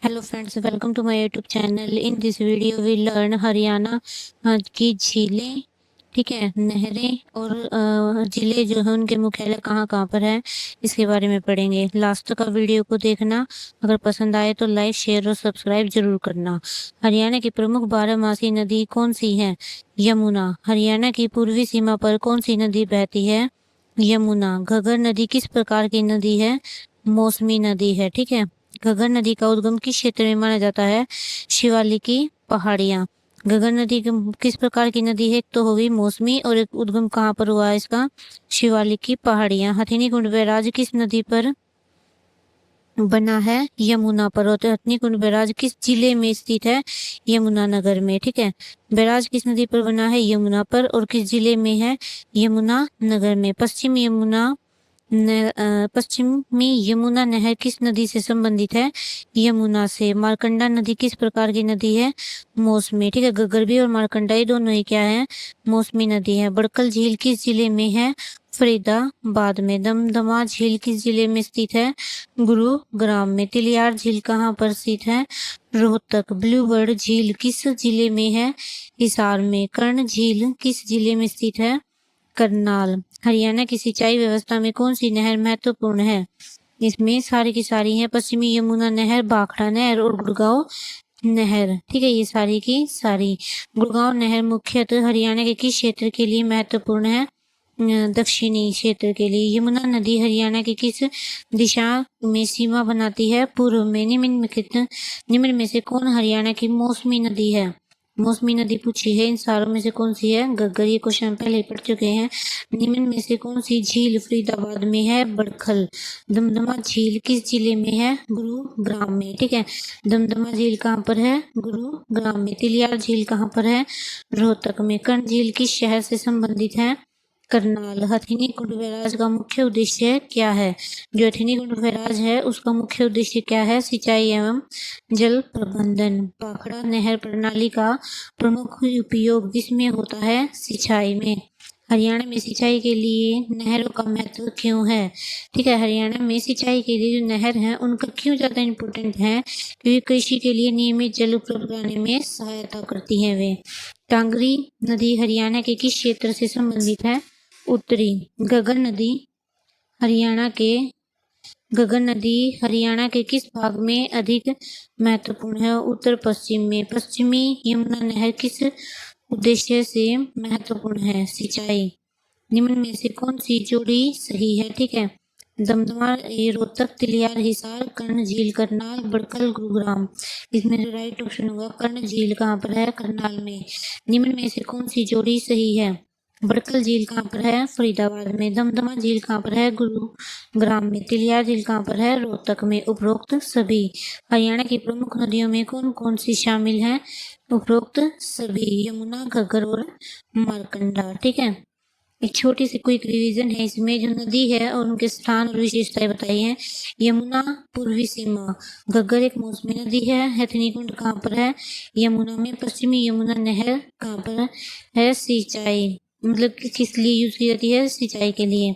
Hello friends, welcome to my YouTube channel. In this video we learn Haryana की झीलें, ठीक है, नहरें और जिले जो है उनके मुख्यालय कहाँ कहाँ पर है, इसके बारे में पढ़ेंगे। लास्ट का वीडियो को देखना। अगर पसंद आए तो लाइक, शेयर और सब्सक्राइब जरूर करना। हरियाणा की प्रमुख बारहमासी नदी कौन सी है? यमुना। हरियाणा की पूर्वी सीमा पर कौन सी नदी बहती है? यमुना। घग्गर नदी किस प्रकार की नदी है? मौसमी नदी है, ठीक है। घग्गर नदी का उद्गम किस क्षेत्र में माना जाता है? शिवालिक की पहाड़ियाँ। घग्गर नदी किस प्रकार की नदी है? एक तो होगी मौसमी, और एक उद्गम कहाँ पर हुआ है इसका? शिवालिक की पहाड़ियाँ। हथिनीकुंड बैराज किस नदी पर बना है? यमुना पर। और हथिनीकुंड बैराज किस जिले में स्थित है? यमुनानगर में, ठीक है। बैराज किस नदी पर बना है? यमुना पर। और किस जिले में है? यमुनानगर में। पश्चिमी यमुना नहर किस नदी से संबंधित है? यमुना से। मारकंडा नदी किस प्रकार की नदी है? मौसमी, ठीक है। घग्गर भी और मारकंडा ये दोनों ही क्या है? मौसमी नदी है। बड़कल झील किस जिले में है? फरीदाबाद में। दमदमा झील किस जिले में स्थित है? गुरुग्राम में। तिलियार झील कहाँ पर स्थित है? रोहतक। ब्लू बर्ड झील किस जिले में है? हिसार में। कर्ण झील किस जिले में स्थित है? करनाल। हरियाणा की सिंचाई व्यवस्था में कौन सी नहर महत्वपूर्ण है? इसमें सारी की सारी है। पश्चिमी यमुना नहर, भाखड़ा नहर और गुड़गांव नहर, ठीक है। ये सारी की सारी। गुड़गांव नहर मुख्यतः हरियाणा के किस क्षेत्र के लिए महत्वपूर्ण है? दक्षिणी क्षेत्र के लिए। यमुना नदी हरियाणा की किस दिशा में सीमा बनाती है? पूर्व में। निम्न में से कौन हरियाणा की मौसमी नदी है? मौसमी नदी पूछी है, इन सारों में से कौन सी है? घग्गर। ये क्वेश्चन पहले ही पढ़ चुके हैं। निम्न में से कौन सी झील फरीदाबाद में है? बड़खल। दमदमा झील किस जिले में है? गुरुग्राम में, ठीक है। दमदमा झील कहाँ पर है? गुरुग्राम में। तिलियार झील कहाँ पर है? रोहतक में। कर्ण झील किस शहर से संबंधित है? करनाल। हथिनीकुंड बैराज का मुख्य उद्देश्य क्या है? जो हथिनीकुंड बैराज है उसका मुख्य उद्देश्य क्या है? सिंचाई एवं जल प्रबंधन। भाखड़ा नहर प्रणाली का प्रमुख उपयोग किसमें होता है? सिंचाई में। हरियाणा में सिंचाई के लिए नहरों का महत्व क्यों है? ठीक है। हरियाणा में सिंचाई के लिए जो नहर है उनका क्यों ज्यादा इम्पोर्टेंट है? क्योंकि कृषि के लिए नियमित जल उपलब्ध कराने में सहायता करती है वे। टांगरी नदी हरियाणा के किस क्षेत्र से संबंधित है? उत्तरी। घग्गर नदी हरियाणा के घग्गर नदी हरियाणा के किस भाग में अधिक महत्वपूर्ण है? उत्तर पश्चिम में। पश्चिमी यमुना नहर किस उद्देश्य से महत्वपूर्ण है? सिंचाई। निम्न में से कौन सी जोड़ी सही है? ठीक है। दमदमा, रोहतक, तिलियार, हिसार, कर्ण झील, करनाल, बड़कल, गुरुग्राम। इसमें जो राइट ऑप्शन होगा कर्ण झील कहाँ पर है? करनाल में। निम्न में से कौन सी जोड़ी सही है? बड़कल झील कहाँ पर है? फरीदाबाद में। दमदमा झील कहाँ पर है? गुरुग्राम में। तिलियार झील कहाँ पर है? रोहतक में। उपरोक्त सभी। हरियाणा की प्रमुख नदियों में कौन कौन सी शामिल है? उपरोक्त सभी। यमुना, घग्गर और मारकंडा, ठीक है। एक छोटी सी क्विक रिवीजन है इसमें। जो नदी है और उनके स्थान और विशेषताएं बताई हैं। यमुना पूर्वी सीमा। घग्गर एक मौसमी नदी है। हथिनीकुंड कहाँ पर है? यमुना में। पश्चिमी यमुना नहर कहाँ पर है? सिंचाई, मतलब कि किस लिए यूज की जाती है? सिंचाई के लिए।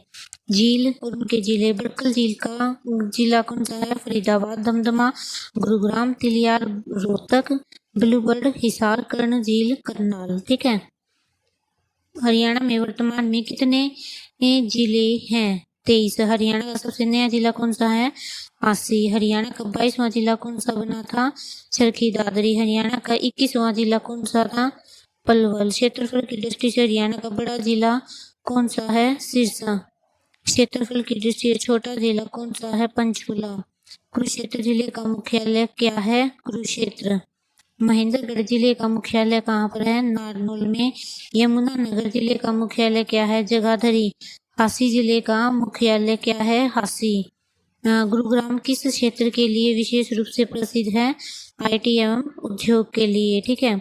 झील और उनके जिले। बड़कल झील का जिला कौन सा है? फरीदाबाद। दमदमा गुरुग्राम। तिलियार रोहतक। ब्लूबर्ड हिसार। कर्ण झील करनाल, ठीक है। हरियाणा में वर्तमान में कितने जिले हैं? 23। हरियाणा का सबसे नया जिला कौन सा है? हांसी। हरियाणा का 22वां जिला कौन सा बना था? चरखी दादरी। हरियाणा का 21वां जिला कौन सा था? पलवल। क्षेत्रफल की दृष्टि से हरियाणा का बड़ा जिला कौन सा है? सिरसा। क्षेत्रफल की दृष्टि से छोटा जिला कौन सा है? पंचकुला। कुरुक्षेत्र जिले का मुख्यालय क्या है? कुरुक्षेत्र। महेंद्रगढ़ जिले का मुख्यालय कहाँ पर है? नारनौल में। यमुनानगर जिले का मुख्यालय क्या है? जगाधरी। हांसी जिले का मुख्यालय क्या है? हांसी। गुरुग्राम किस क्षेत्र के लिए विशेष रूप से प्रसिद्ध है? आईटी एवं उद्योग के लिए, ठीक है।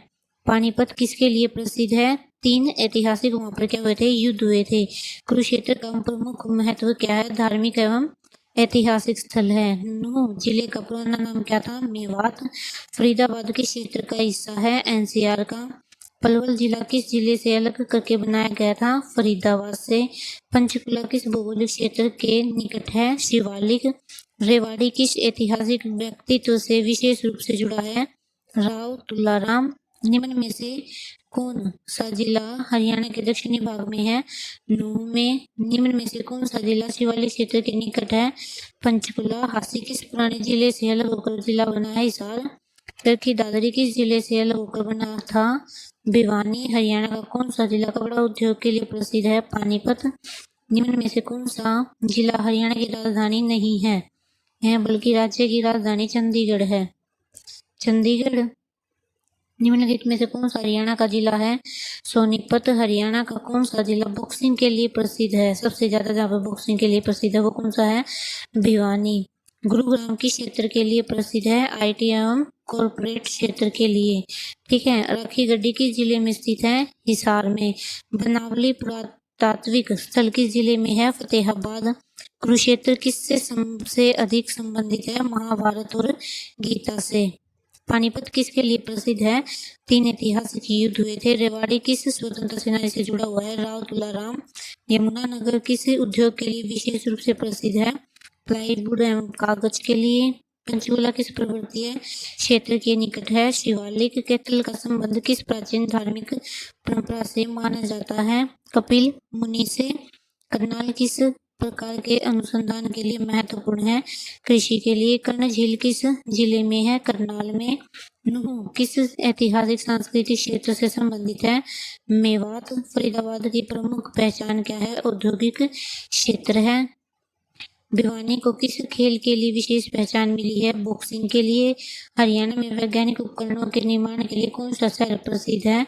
पानीपत किसके लिए प्रसिद्ध है? 3 ऐतिहासिक वहां पर क्या हुए थे? युद्ध हुए थे। कुरुक्षेत्र का प्रमुख महत्व क्या है? धार्मिक एवं ऐतिहासिक स्थल है। नूह जिले का पुराना नाम क्या था? मेवात। फरीदाबाद किस क्षेत्र का हिस्सा है? एनसीआर का। पलवल जिला किस जिले से अलग करके बनाया गया था? फरीदाबाद से। पंचकुला किस भौगोलिक क्षेत्र के निकट है? शिवालिक। रेवाड़ी किस ऐतिहासिक व्यक्तित्व से विशेष रूप से जुड़ा है? राव तुलाराम। निम्न में से कौन सा जिला हरियाणा के दक्षिणी भाग में है? नूंह में। निम्न में से कौन सा जिला शिवालिक क्षेत्र के निकट है? पंचकुला। हांसी किस पुराने जिले से अलग होकर जिला बना है? हिसार। चरखी दादरी किस जिले से अलग होकर बना था? भिवानी। हरियाणा का कौन सा जिला कपड़ा उद्योग के लिए प्रसिद्ध है? पानीपत। निम्न में से कौन सा जिला हरियाणा की राजधानी नहीं है बल्कि राज्य की राजधानी चंडीगढ़ है? चंडीगढ़। निम्नलिखित में से कौन सा हरियाणा का जिला है? सोनीपत। हरियाणा का कौन सा जिला बॉक्सिंग के लिए प्रसिद्ध है? सबसे ज्यादा जहाँ पर बॉक्सिंग के लिए प्रसिद्ध है वो कौन सा है? भिवानी। गुरुग्राम किस क्षेत्र के लिए प्रसिद्ध है? आईटी एवं कॉरपोरेट क्षेत्र के लिए। ठीक है। राखी गड्डी किस जिले में स्थित है? हिसार में। बनावली पुरातात्विक स्थल किस जिले में है? फतेहाबाद। कुरुक्षेत्र किससे सबसे अधिक संबंधित है? महाभारत और गीता से। पानीपत किसके लिए प्रसिद्ध है? 3 ऐतिहासिक युद्ध हुए थे। रेवाड़ी किस स्वतंत्र सेनानी से जुड़ा हुआ है? राव तुलाराम। यमुनानगर किस उद्योग के लिए विशेष रूप से प्रसिद्ध है? प्लाईवुड एवं कागज के लिए। पंचकुला किस पर्वतीय क्षेत्र के निकट है? शिवालिक। कैथल का संबंध किस प्राचीन धार्मिक परंपरा से माना जाता है? कपिल मुनि से। करनाल किस प्रकार के अनुसंधान के लिए महत्वपूर्ण है? कृषि के लिए। कर्ण झील किस जिले में है? करनाल में। नूंह किस ऐतिहासिक सांस्कृतिक क्षेत्र से संबंधित है? मेवात। फरीदाबाद की प्रमुख पहचान क्या है? औद्योगिक क्षेत्र है। भिवानी को किस खेल के लिए विशेष पहचान मिली है? बॉक्सिंग के लिए। हरियाणा में वैज्ञानिक उपकरणों के निर्माण के लिए कौन सा शहर प्रसिद्ध है?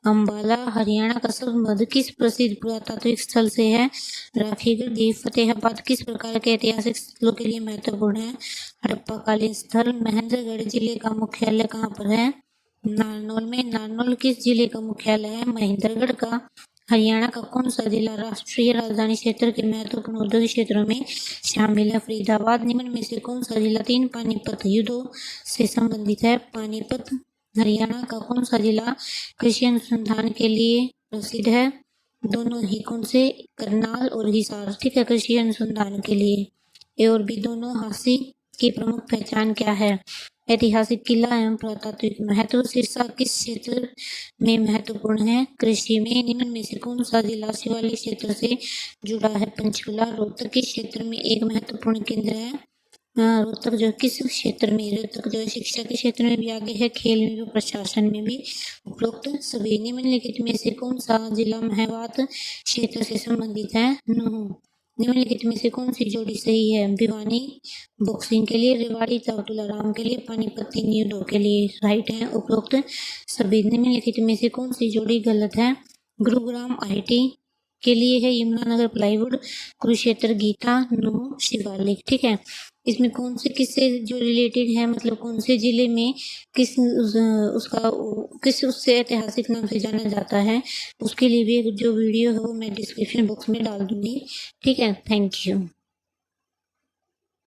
अंबाला। हरियाणा का संबंध किस प्रसिद्ध पुरातात्विक स्थल से है? राखी गढ़ी। फतेहाबाद किस प्रकार के ऐतिहासिक स्थलों के लिए महत्वपूर्ण है? हड़प्पाकालीन स्थल। महेंद्रगढ़ जिले का मुख्यालय कहाँ पर है? नारनौल में। नारनौल किस जिले का मुख्यालय है? महेंद्रगढ़ का। हरियाणा का कौन सा जिला राष्ट्रीय राजधानी क्षेत्र के महत्वपूर्ण औद्योगिक क्षेत्रों में शामिल है? फरीदाबाद। निम्न में से कौन सा जिला 3 पानीपत युद्धों से संबंधित है? पानीपत। हरियाणा का कौन सा जिला कृषि अनुसंधान के लिए प्रसिद्ध है? दोनों ही। कौन से? करनाल और हिसार। ठीक है। कृषि अनुसंधान के लिए। ए और बी दोनों। हांसी की प्रमुख पहचान क्या है? ऐतिहासिक किला एवं पुरातात्विक महत्व। सिरसा किस क्षेत्र में महत्वपूर्ण है? कृषि में। निम्न में से कौन सा जिला शिवालिक क्षेत्र से जुड़ा है? पंचकुला। रोहतक किस क्षेत्र में एक महत्वपूर्ण केंद्र है? रोहतक जो किस क्षेत्र में? रोहतक जो है शिक्षा के क्षेत्र में भी आगे है, खेल में भी, प्रशासन में भी। उपरोक्त सभी निम्नलिखित में से कौन सा जिला मेवात क्षेत्र से संबंधित है? नूंह। निम्नलिखित में से कौन सी जोड़ी सही है? भिवानी बॉक्सिंग के लिए। रेवाड़ी तुलाराम के लिए। पानीपत 3 युद्धों के लिए। राइट है उपरोक्त सभी। निम्नलिखित में से कौन सी जोड़ी गलत है? गुरुग्राम आईटी के लिए है। यमुनानगर प्लाईवुड। कुरुक्षेत्र गीता। नूंह शिवालिक। ठीक है। इसमें कौन से किससे जो रिलेटेड है, मतलब कौन से जिले में उसका किस उससे ऐतिहासिक नाम से जाना जाता है, उसके लिए भी एक जो वीडियो है वो मैं डिस्क्रिप्शन बॉक्स में डाल दूंगी। ठीक है। Thank you.